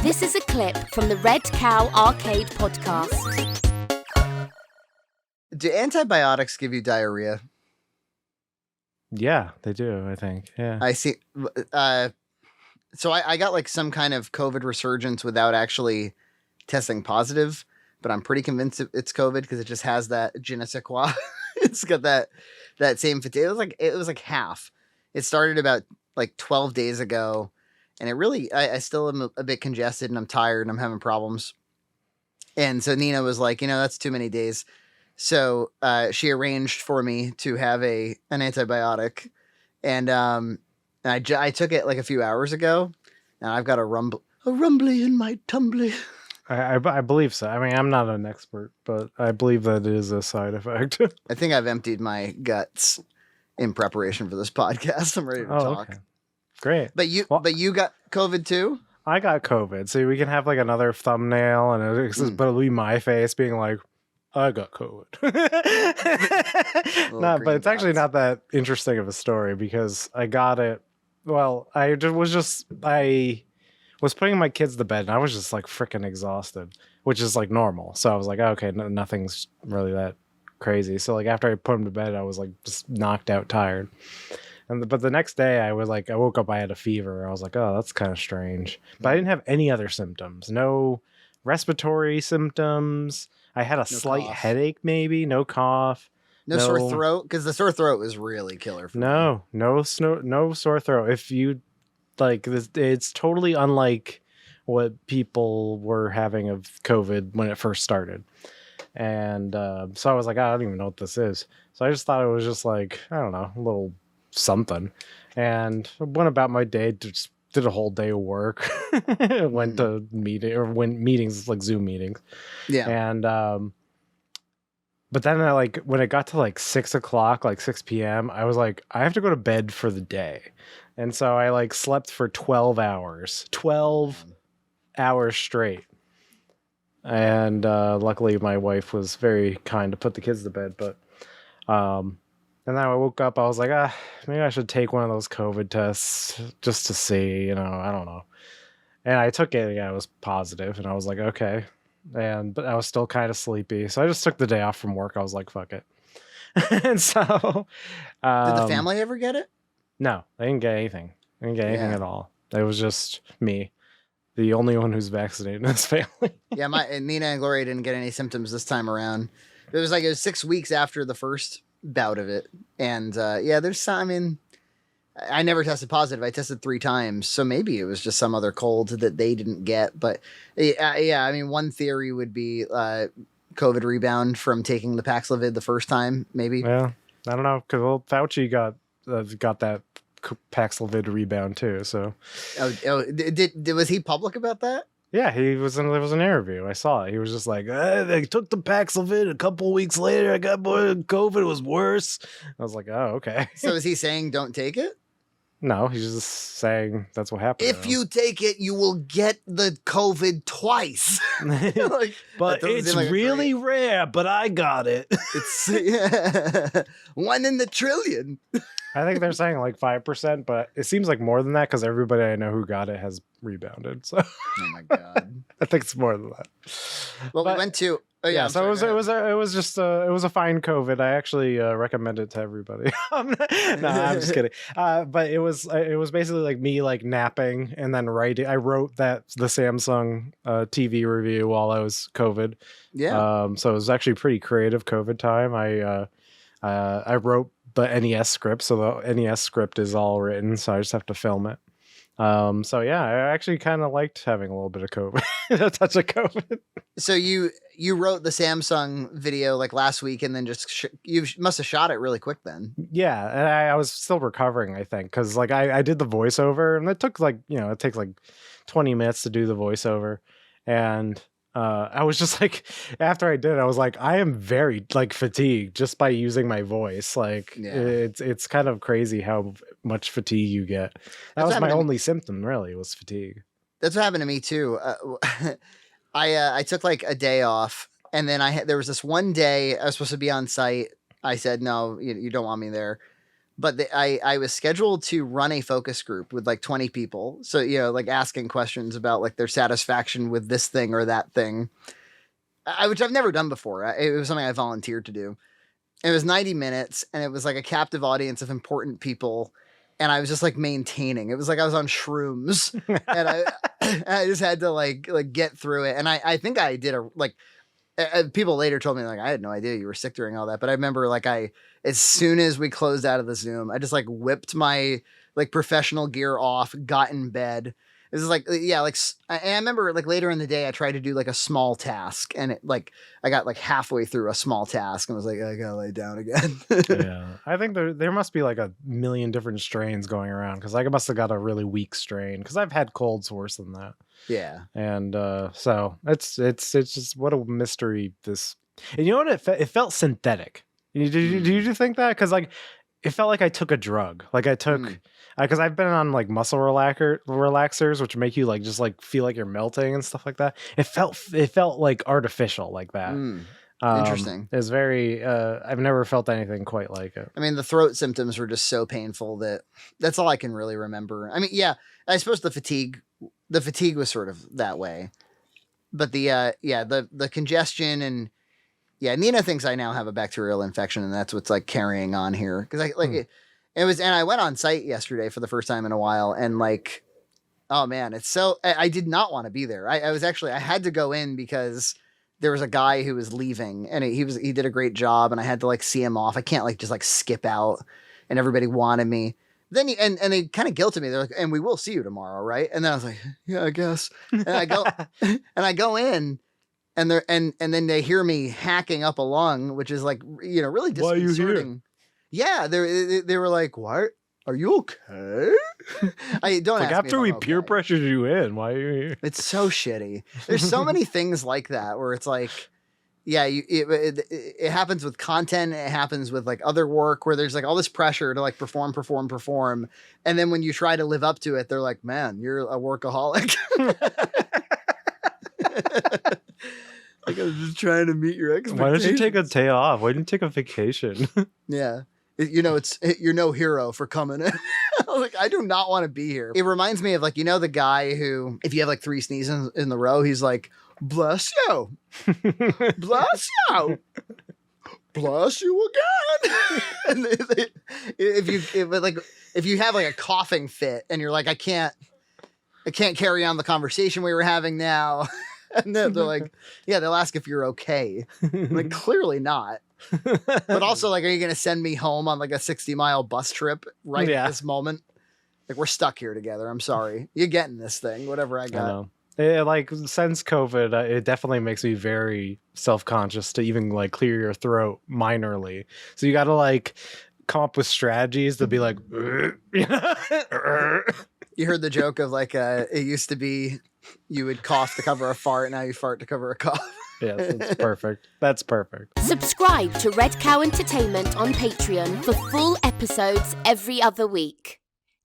This is a clip from the Red Cow Arcade podcast. Do antibiotics give you diarrhea? Yeah, they do, I think. Yeah. I see. So I got like some kind of COVID resurgence without actually testing positive, but I'm pretty convinced it's COVID because it just has that je ne sais quoi. It's got that same fatigue. It was like half. It started about like 12 days ago, and it really, I still am a bit congested and I'm tired and I'm having problems. And so Nina was like, that's too many days. So she arranged for me to have an antibiotic, and I took it like a few hours ago, and I've got a rumbly in my tumbly. I believe so. I mean, I'm not an expert, but I believe that it is a side effect. I think I've emptied my guts in preparation for this podcast. I'm ready to talk. Okay. Great. But you got COVID too? I got COVID. So we can have like another thumbnail, and but it'll be my face being like, I got COVID. No, but it's actually not that interesting of a story because I got it. Well, I was putting my kids to bed and I was just like freaking exhausted, which is like normal. So I was like, okay, nothing's really that crazy. So like after I put them to bed, I was like just knocked out, tired. But the next day I woke up, I had a fever. I was like, oh, that's kind of strange. But I didn't have any other symptoms. No respiratory symptoms. I had a slight headache, maybe. No cough. No sore throat? Because the sore throat was really killer for me. No sore throat. If you like, it's totally unlike what people were having of COVID when it first started. And so I was like, I don't even know what this is. So I just thought it was just like, I don't know, a little something. And I went about my day, just did a whole day of work. Went to meetings, like Zoom meetings. Yeah. And but then when it got to like 6 o'clock, like 6 p.m., I was like, I have to go to bed for the day. And so I like slept for 12 hours straight. And luckily my wife was very kind to put the kids to bed. But and then I woke up, I was like, maybe I should take one of those COVID tests just to see, I don't know. And I took it, I was positive, and I was like, okay. But I was still kind of sleepy. So I just took the day off from work. I was like, fuck it. And so did the family ever get it? No, they didn't get anything. They didn't get anything at all. It was just me, the only one who's vaccinated in this family. Yeah, Nina and Gloria didn't get any symptoms this time around. It was 6 weeks after the first bout of it. And there's some, I mean, I never tested positive. I tested 3 times. So maybe it was just some other cold that they didn't get. But I mean, one theory would be COVID rebound from taking the Paxlovid the first time, maybe. Yeah, I don't know. Because Fauci got that Paxlovid rebound too. So, was he public about that? Yeah, there was an interview. I saw it. He was just like, they took the Paxlovid. A couple weeks later, I got more COVID. It was worse. I was like, oh, okay. So is he saying don't take it? No, he's just saying that's what happened. If you take it, you will get the COVID twice. But it's really rare, but I got it. It's 1 in the trillion. I think they're saying like 5%, but it seems like more than that because everybody I know who got it has rebounded. So, oh my god, I think it's more than that. Well, we went to so it was a fine COVID. I actually recommend it to everybody. No, I'm just kidding. But it was basically like me like napping and then writing. I wrote the Samsung TV review while I was COVID. Yeah. So it was actually pretty creative COVID time. I wrote the NES script, so the NES script is all written, so I just have to film it. So yeah, I actually kind of liked having a little bit of COVID, a touch of COVID. So you wrote the Samsung video like last week, and then just you must have shot it really quick then. Yeah, and I was still recovering, I think, because like I did the voiceover, and it took like it takes like 20 minutes to do the voiceover, and I was just like, after I did it, I was like, I am very like fatigued just by using my voice. Like it's kind of crazy how much fatigue you get. That was my only symptom, really, was fatigue. That's what happened to me too. I took like a day off, and then there was this one day I was supposed to be on site. I said, no, you don't want me there. but I was scheduled to run a focus group with like 20 people. So, like asking questions about like their satisfaction with this thing or that thing, which I've never done before. It was something I volunteered to do. It was 90 minutes and it was like a captive audience of important people. And I was just like maintaining. It was like I was on shrooms and I just had to like get through it. And I think I did people later told me like, I had no idea you were sick during all that. But I remember like as soon as we closed out of the Zoom, I just like whipped my like professional gear off, got in bed. It was like, yeah, like, and I remember like later in the day, I tried to do like a small task and it like, I got like halfway through a small task and was like, I gotta lay down again. Yeah. I think there must be like a million different strains going around. Cause I must have got a really weak strain. Cause I've had colds worse than that. Yeah. And, so it's just what a mystery this, and you know what? It felt synthetic. Did you think that? Cause like, it felt like I took a drug. Like I took, because I've been on like muscle relaxers, which make you like just like feel like you're melting and stuff like that. It felt like artificial like that. Interesting. It's very. I've never felt anything quite like it. I mean, the throat symptoms were just so painful that's all I can really remember. I mean, yeah, I suppose the fatigue was sort of that way, but the congestion and. Yeah, Nina thinks I now have a bacterial infection, and that's what's like carrying on here. Because it was, and I went on site yesterday for the first time in a while, and like, oh man, it's so. I did not want to be there. I had to go in because there was a guy who was leaving, and he did a great job, and I had to like see him off. I can't like just like skip out, and everybody wanted me. Then and they kind of guilted me. They're like, and we will see you tomorrow, right? And then I was like, yeah, I guess. And I go in. And then they hear me hacking up a lung, which is like, really disconcerting. Yeah, they were like, "Why are you okay?" I don't like ask after me we if I'm peer okay. pressured you in. Why are you here? It's so shitty. There's so many things like that where it's like, yeah, it happens with content. It happens with like other work where there's like all this pressure to like perform, and then when you try to live up to it, they're like, "Man, you're a workaholic." Like I was just trying to meet your expectations. Why don't you take a day off? Why didn't you take a vacation? Yeah. You're no hero for coming in. Like, I do not want to be here. It reminds me of like, the guy who, if you have like 3 sneezes in the row, he's like, bless you. Bless you. Bless you again. And if you have like a coughing fit and you're like, I can't carry on the conversation we were having now. And then they're like, yeah, they'll ask if you're okay. I'm like, clearly not. But also, like, are you going to send me home on like a 60-mile bus trip at this moment? Like, we're stuck here together. I'm sorry. You're getting this thing, whatever I got. I know. Like, since COVID, it definitely makes me very self-conscious to even like clear your throat minorly. So you got to like come up with strategies to be like, you heard the joke of like, it used to be you would cough to cover a fart. Now you fart to cover a cough. Yeah, that's perfect. That's perfect. Subscribe to Red Cow Entertainment on Patreon for full episodes every other week.